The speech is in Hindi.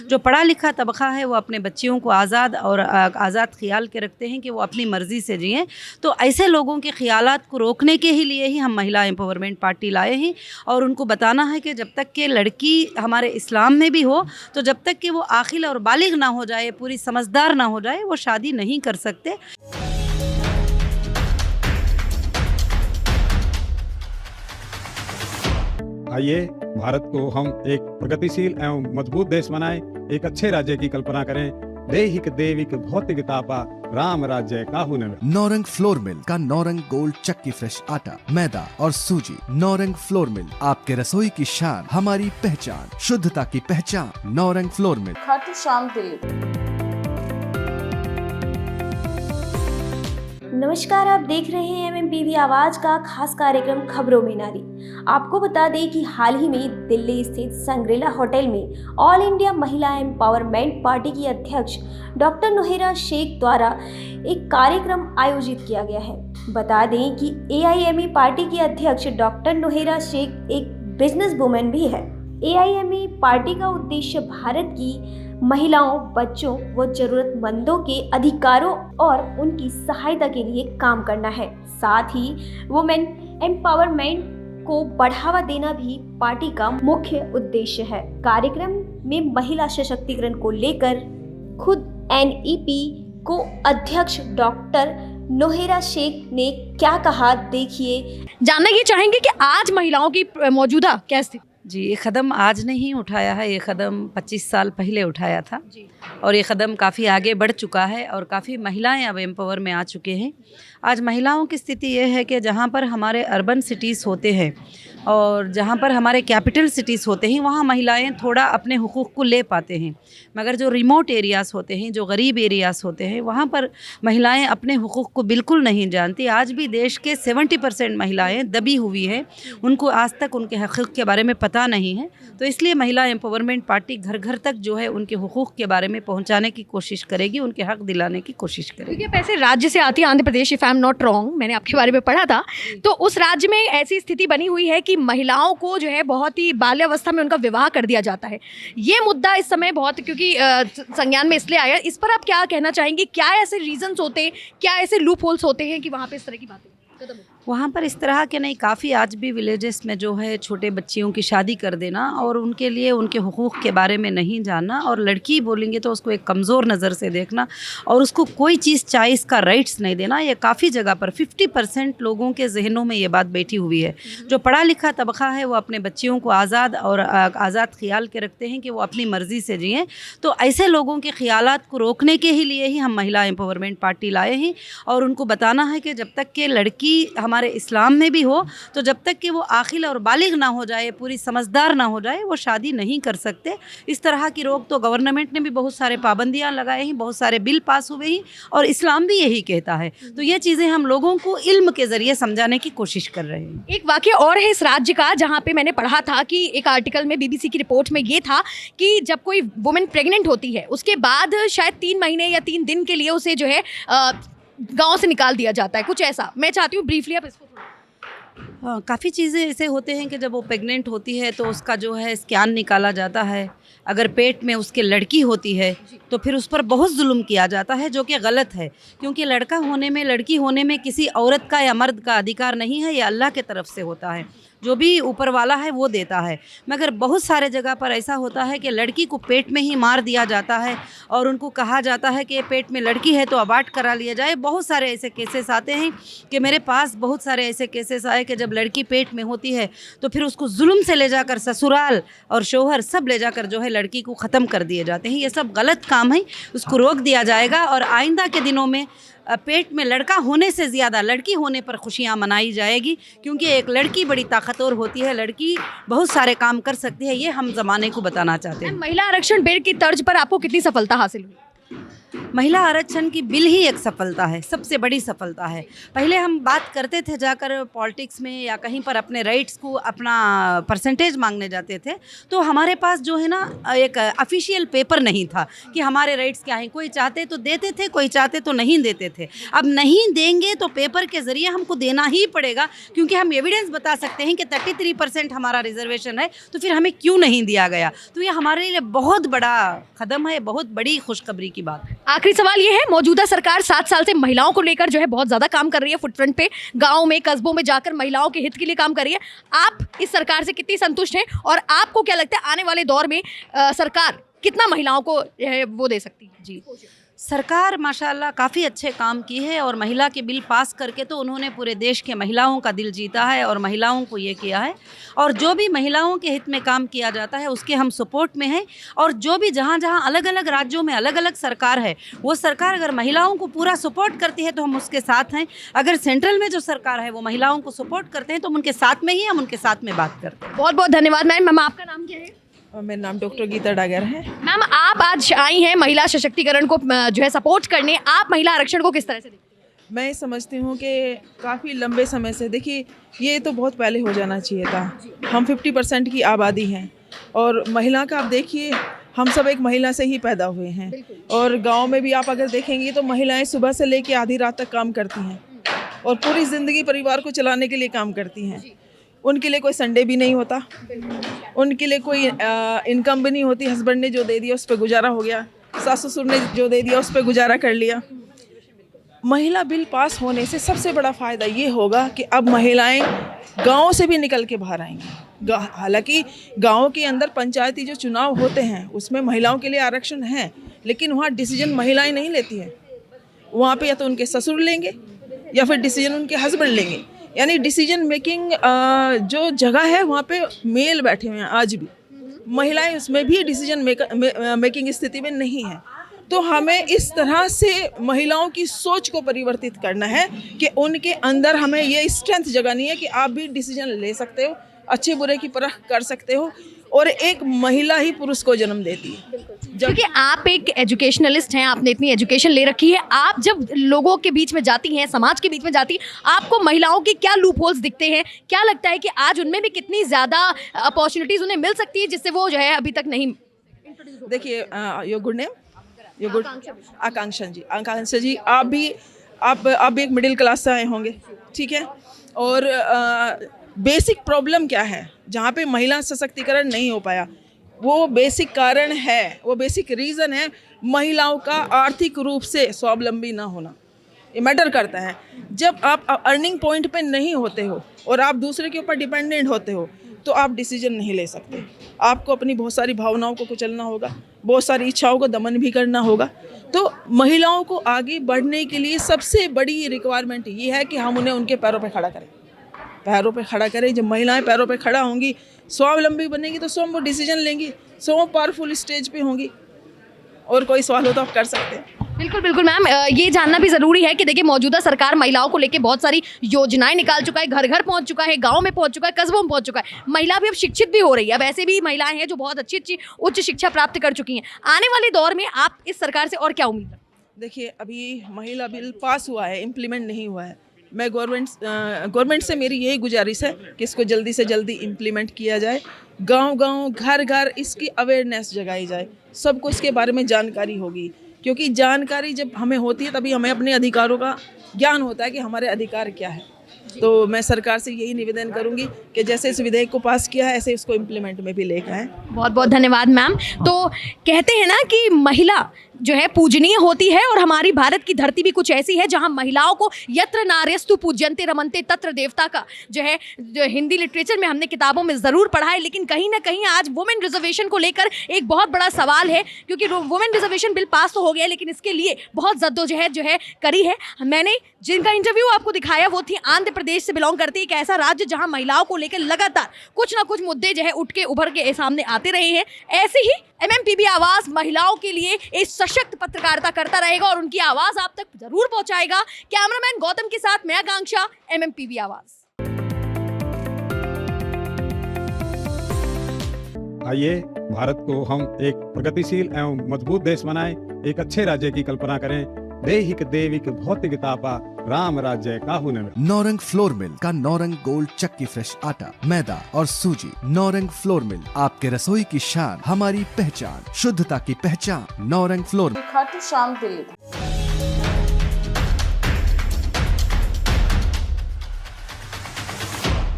जो पढ़ा लिखा तबका है वो अपने बच्चियों को आज़ाद और आज़ाद ख्याल के रखते हैं कि वो अपनी मर्ज़ी से जिएँ। तो ऐसे लोगों के ख़यालात को रोकने के ही लिए ही हम महिला एम्पावरमेंट पार्टी लाए हैं और उनको बताना है कि जब तक कि लड़की हमारे इस्लाम में भी हो, तो जब तक कि वो आक़िल और बालिग ना हो जाए, पूरी समझदार ना हो जाए, वो शादी नहीं कर सकते। आइए भारत को हम एक प्रगतिशील एवं मजबूत देश बनाएं, एक अच्छे राज्य की कल्पना करें। दैहिक देविक भौतिकतापा राम राज्य काहू न। नौरंग फ्लोर मिल का नौरंग गोल्ड चक्की फ्रेश आटा, मैदा और सूजी। नौरंग फ्लोर मिल, आपके रसोई की शान, हमारी पहचान, शुद्धता की पहचान। Naurang flour mill, Khatu Shyam, Delhi. नमस्कार, आप देख रहे हैं MMPV आवाज का खास कार्यक्रम खबरों में नारी। आपको बता दें कि हाल ही में दिल्ली स्थित संग्रेला होटल में ऑल इंडिया महिला एम्पावरमेंट पार्टी की अध्यक्ष डॉक्टर नोहेरा शेख द्वारा एक कार्यक्रम आयोजित किया गया है। बता दें कि AIME पार्टी की अध्यक्ष डॉक्टर नोहेरा शेख एक बिजनेस वुमेन भी है। AIME पार्टी का उद्देश्य भारत की महिलाओं, बच्चों व जरूरतमंदों के अधिकारों और उनकी सहायता के लिए काम करना है। साथ ही वुमेन एम्पावरमेंट को बढ़ावा देना भी पार्टी का मुख्य उद्देश्य है। कार्यक्रम में महिला सशक्तिकरण को लेकर खुद NEP को अध्यक्ष डॉक्टर नोहेरा शेख ने क्या कहा, देखिए। जानना ये चाहेंगे कि आज महिलाओं की मौजूदा क्या स्थिति? जी, ये कदम आज नहीं उठाया है, ये कदम 25 साल पहले उठाया था और ये कदम काफ़ी आगे बढ़ चुका है और काफ़ी महिलाएं अब एम्पावर में आ चुके हैं। आज महिलाओं की स्थिति ये है कि जहाँ पर हमारे अर्बन सिटीज़ होते हैं और जहाँ पर हमारे कैपिटल सिटीज़ होते हैं, वहाँ महिलाएं थोड़ा अपने हुकूक़ को ले पाते हैं, मगर जो रिमोट एरियाज़ होते हैं, जो गरीब एरियाज़ होते हैं, वहाँ पर महिलाएं अपने हुकूक़ को बिल्कुल नहीं जानती। आज भी देश के 70% महिलाएं दबी हुई हैं, उनको आज तक उनके हक़ के बारे में पता नहीं है। तो इसलिए महिला एम्पावरमेंट पार्टी घर घर तक जो है उनके हुकूक़ के बारे में पहुँचाने की कोशिश करेगी, उनके हक़ दिलाने की कोशिश करेगी। क्योंकि पैसे राज्य से आती है, Andhra Pradesh, if I am not wrong, मैंने आपके बारे में पढ़ा था। तो उस राज्य में ऐसी स्थिति बनी हुई है कि महिलाओं को जो है बहुत ही बाल्यावस्था में उनका विवाह कर दिया जाता है। ये मुद्दा इस समय बहुत, क्योंकि संज्ञान में इसलिए आया, इस पर आप क्या कहना चाहेंगे? क्या ऐसे रीजंस होते हैं, क्या ऐसे लूप होल्स होते हैं कि वहाँ पे इस तरह की बातें कदम? वहाँ पर इस तरह के नहीं, काफ़ी आज भी विलेजेस में जो है छोटे बच्चियों की शादी कर देना और उनके लिए उनके हुकूक़ के बारे में नहीं जानना, और लड़की बोलेंगे तो उसको एक कमज़ोर नज़र से देखना और उसको कोई चीज़ चॉइस का राइट्स नहीं देना। ये काफ़ी जगह पर 50% लोगों के जहनों में ये बात बैठी हुई है। जो पढ़ा लिखा तबका है वो अपने बच्चियों को आज़ाद और आज़ाद ख्याल के रखते हैं कि वो अपनी मर्ज़ी से जिएँ। तो ऐसे लोगों के ख़यालात को रोकने के ही लिए ही हम महिला एम्पावरमेंट पार्टी लाए हैं और उनको बताना है कि जब तक कि लड़की हमारे इस्लाम में भी हो, तो जब तक कि वो आक़िल और बालिग ना हो जाए, पूरी समझदार ना हो जाए, वो शादी नहीं कर सकते। इस तरह की रोक तो गवर्नमेंट ने भी बहुत सारे पाबंदियां लगाए हैं, बहुत सारे बिल पास हुए हैं और इस्लाम भी यही कहता है। तो ये चीज़ें हम लोगों को इल्म के ज़रिए समझाने की कोशिश कर रहे हैं। एक वाक़या और है इस राज्य का, जहाँ पे मैंने पढ़ा था कि एक आर्टिकल में BBC की रिपोर्ट में ये था कि जब कोई वुमेन प्रेग्नेंट होती है, उसके बाद शायद 3 महीने या 3 दिन के लिए उसे जो है गाँव से निकाल दिया जाता है, कुछ ऐसा। मैं चाहती हूँ ब्रीफली आप इसको काफ़ी चीज़ें ऐसे होते हैं कि जब वो प्रेग्नेंट होती है तो उसका जो है स्कैन निकाला जाता है। अगर पेट में उसके लड़की होती है तो फिर उस पर बहुत जुल्म किया जाता है, जो कि गलत है, क्योंकि लड़का होने में, लड़की होने में किसी औरत का या मर्द का अधिकार नहीं है, ये अल्लाह के तरफ से होता है, जो भी ऊपर वाला है वो देता है। मगर बहुत सारे जगह पर ऐसा होता है कि लड़की को पेट में ही मार दिया जाता है और उनको कहा जाता है कि पेट में लड़की है तो अबार्ट करा लिया जाए। बहुत सारे ऐसे केसेस आते हैं कि मेरे पास बहुत सारे ऐसे केसेस आए कि जब लड़की पेट में होती है तो फिर उसको जुल्म से ले जाकर ससुराल और शौहर सब ले जाकर जो है लड़की को ख़त्म कर दिए जाते हैं। ये सब गलत काम है, उसको रोक दिया जाएगा और आइंदा के दिनों में पेट में लड़का होने से ज़्यादा लड़की होने पर खुशियाँ मनाई जाएगी, क्योंकि एक लड़की बड़ी ताकतवर होती है, लड़की बहुत सारे काम कर सकती है। ये हम ज़माने को बताना चाहते हैं। महिला आरक्षण बिल की तर्ज पर आपको कितनी सफलता हासिल हुई? महिला आरक्षण की बिल ही एक सफलता है, सबसे बड़ी सफलता है। पहले हम बात करते थे जाकर पॉलिटिक्स में या कहीं पर अपने राइट्स को अपना परसेंटेज मांगने जाते थे, तो हमारे पास जो है ना एक ऑफिशियल पेपर नहीं था कि हमारे राइट्स क्या हैं। कोई चाहते तो देते थे, कोई चाहते तो नहीं देते थे। अब नहीं देंगे तो पेपर के ज़रिए हमको देना ही पड़ेगा, क्योंकि हम एविडेंस बता सकते हैं कि 33% हमारा रिजर्वेशन है, तो फिर हमें क्यों नहीं दिया गया। तो ये हमारे लिए बहुत बड़ा कदम है, बहुत बड़ी खुशखबरी की बात है। आखिरी सवाल ये है, मौजूदा सरकार 7 साल से महिलाओं को लेकर जो है बहुत ज़्यादा काम कर रही है, फुटफ्रंट पे गाँव में कस्बों में जाकर महिलाओं के हित के लिए काम कर रही है। आप इस सरकार से कितनी संतुष्ट हैं और आपको क्या लगता है आने वाले दौर में सरकार कितना महिलाओं को वो दे सकती है? जी, सरकार माशाल्लाह काफ़ी अच्छे काम की है और महिला के बिल पास करके तो उन्होंने पूरे देश के महिलाओं का दिल जीता है और महिलाओं को ये किया है। और जो भी महिलाओं के हित में काम किया जाता है उसके हम सपोर्ट में हैं। और जो भी जहाँ जहाँ अलग अलग राज्यों में अलग अलग सरकार है, वो सरकार अगर महिलाओं को पूरा सपोर्ट करती है तो हम उसके साथ हैं। अगर सेंट्रल में जो सरकार है वो महिलाओं को सपोर्ट करते हैं तो हम उनके साथ में ही हम उनके साथ में बात करते हैं। बहुत बहुत धन्यवाद मैम। मैम आपका नाम क्या है? मेरा नाम डॉक्टर गीता डागर है। मैम आप आज आई हैं महिला सशक्तिकरण को जो है सपोर्ट करने, आप महिला आरक्षण को किस तरह से देखते हैं? मैं समझती हूँ कि काफ़ी लंबे समय से, देखिए ये तो बहुत पहले हो जाना चाहिए था। हम 50% की आबादी हैं और महिला का आप देखिए, हम सब एक महिला से ही पैदा हुए हैं। और गांव में भी आप अगर देखेंगे तो महिलाएं सुबह से लेकर आधी रात तक काम करती हैं और पूरी ज़िंदगी परिवार को चलाने के लिए काम करती हैं। उनके लिए कोई संडे भी नहीं होता, उनके लिए कोई इनकम भी नहीं होती। हस्बैंड ने जो दे दिया उस पर गुजारा हो गया, सास ससुर ने जो दे दिया उस पर गुजारा कर लिया। महिला बिल पास होने से सबसे बड़ा फ़ायदा ये होगा कि अब महिलाएं गाँव से भी निकल के बाहर आएंगी। हालांकि गाँव के अंदर पंचायती जो चुनाव होते हैं उसमें महिलाओं के लिए आरक्षण है, लेकिन वहाँ डिसीजन महिलाएं नहीं लेती हैं। वहाँ पे या तो उनके ससुर लेंगे या फिर डिसीजन उनके हस्बैंड लेंगे। यानी डिसीजन मेकिंग जो जगह है वहाँ पे मेल बैठे हुए हैं आज भी, महिलाएं उसमें भी डिसीजन मेकिंग स्थिति में नहीं है। तो हमें इस तरह से महिलाओं की सोच को परिवर्तित करना है कि उनके अंदर हमें ये स्ट्रेंथ जगानी है कि आप भी डिसीजन ले सकते हो, अच्छे बुरे की परख कर सकते हो। और एक महिला ही पुरुष को जन्म देती है। क्योंकि आप एक एजुकेशनलिस्ट हैं, आपने इतनी एजुकेशन ले रखी है, आप जब लोगों के बीच में जाती हैं, समाज के बीच में जाती हैं, आपको महिलाओं के क्या लूप होल्स दिखते हैं? क्या लगता है कि आज उनमें भी कितनी ज़्यादा अपॉर्चुनिटीज़ उन्हें मिल सकती है जिससे वो जो है अभी तक नहीं? देखिए your good name, your good Akanksha ji. Akanksha ji, आप भी एक मिडिल क्लास से आए होंगे, ठीक है। और बेसिक प्रॉब्लम क्या है जहाँ पे महिला सशक्तिकरण नहीं हो पाया? वो बेसिक कारण है, वो बेसिक रीज़न है महिलाओं का आर्थिक रूप से स्वावलंबी ना होना। ये मैटर करता है। जब आप अर्निंग पॉइंट पे नहीं होते हो और आप दूसरे के ऊपर डिपेंडेंट होते हो तो आप डिसीजन नहीं ले सकते। आपको अपनी बहुत सारी भावनाओं को कुचलना होगा, बहुत सारी इच्छाओं को दमन भी करना होगा। तो महिलाओं को आगे बढ़ने के लिए सबसे बड़ी रिक्वायरमेंट ये है कि हम उन्हें उनके पैरों पर खड़ा करें, पैरों पे खड़ा करें। जब महिलाएं पैरों पे खड़ा होंगी, स्वावलंबी बनेगी, तो स्वयं वो डिसीजन लेंगी, स्वयं पावरफुल स्टेज पे होंगी। और कोई सवाल हो तो आप कर सकते हैं। बिल्कुल बिल्कुल मैम, ये जानना भी ज़रूरी है कि देखिए मौजूदा सरकार महिलाओं को लेकर बहुत सारी योजनाएं निकाल चुका है, घर घर पहुंच चुका है, गांव में पहुंच चुका है, कस्बों में पहुंच चुका है। महिला भी अब शिक्षित भी हो रही है। अब ऐसे भी महिलाएं हैं जो बहुत अच्छी अच्छी उच्च शिक्षा प्राप्त कर चुकी हैं। आने वाले दौर में आप इस सरकार से और क्या उम्मीद रखते हैं? देखिए, अभी महिला बिल पास हुआ है, इम्प्लीमेंट नहीं हुआ है। मैं गवर्नमेंट से मेरी यही गुजारिश है कि इसको जल्दी से जल्दी इम्प्लीमेंट किया जाए। गांव-गांव, घर-घर इसकी अवेयरनेस जगाई जाए, सबको इसके बारे में जानकारी होगी। क्योंकि जानकारी जब हमें होती है तभी हमें अपने अधिकारों का ज्ञान होता है कि हमारे अधिकार क्या है। तो मैं सरकार से यही निवेदन करूंगी कि जैसे इस विधेयक को पास किया है ऐसे इसको इम्प्लीमेंट में भी लेकर आएँ। बहुत बहुत धन्यवाद मैम। तो कहते हैं ना कि महिला जो है पूजनीय होती है और हमारी भारत की धरती भी कुछ ऐसी है जहां महिलाओं को यत्र नार्यस्तु पूज्यन्ते रमन्ते तत्र देवता का जो है जो हिंदी लिटरेचर में हमने किताबों में ज़रूर पढ़ा है। लेकिन कहीं ना कहीं आज वुमेन रिजर्वेशन को लेकर एक बहुत बड़ा सवाल है, क्योंकि वुमेन रिजर्वेशन बिल पास तो हो गया लेकिन इसके लिए बहुत जद्दोजहद जो है करी है। मैंने जिनका इंटरव्यू आपको दिखाया वो थी आंध्र प्रदेश से बिलोंग करती एक ऐसा राज्य जहाँ महिलाओं को लेकर लगातार कुछ ना कुछ मुद्दे जो है उठ के उभर के सामने आते रहे हैं। ऐसे ही MMPB आवाज़ महिलाओं के लिए एक सशक्त पत्रकारिता करता रहेगा और उनकी आवाज़ आप तक जरूर पहुंचाएगा। कैमरामैन गौतम के साथ मैं आकांक्षा, MMPB आवाज़। आइए भारत को हम एक प्रगतिशील एवं मजबूत देश बनाएं, एक अच्छे राज्य की कल्पना करें। दैहिक दैविक भौतिकतापा राम राज्य काहू न मिले। नौरंग फ्लोर मिल का नौरंग गोल्ड चक्की फ्रेश आटा, मैदा और सूजी। नौरंग फ्लोर मिल, आपके रसोई की शान, हमारी पहचान, शुद्धता की पहचान। नौरंग फ्लोर। खाटू श्याम दिल्ली।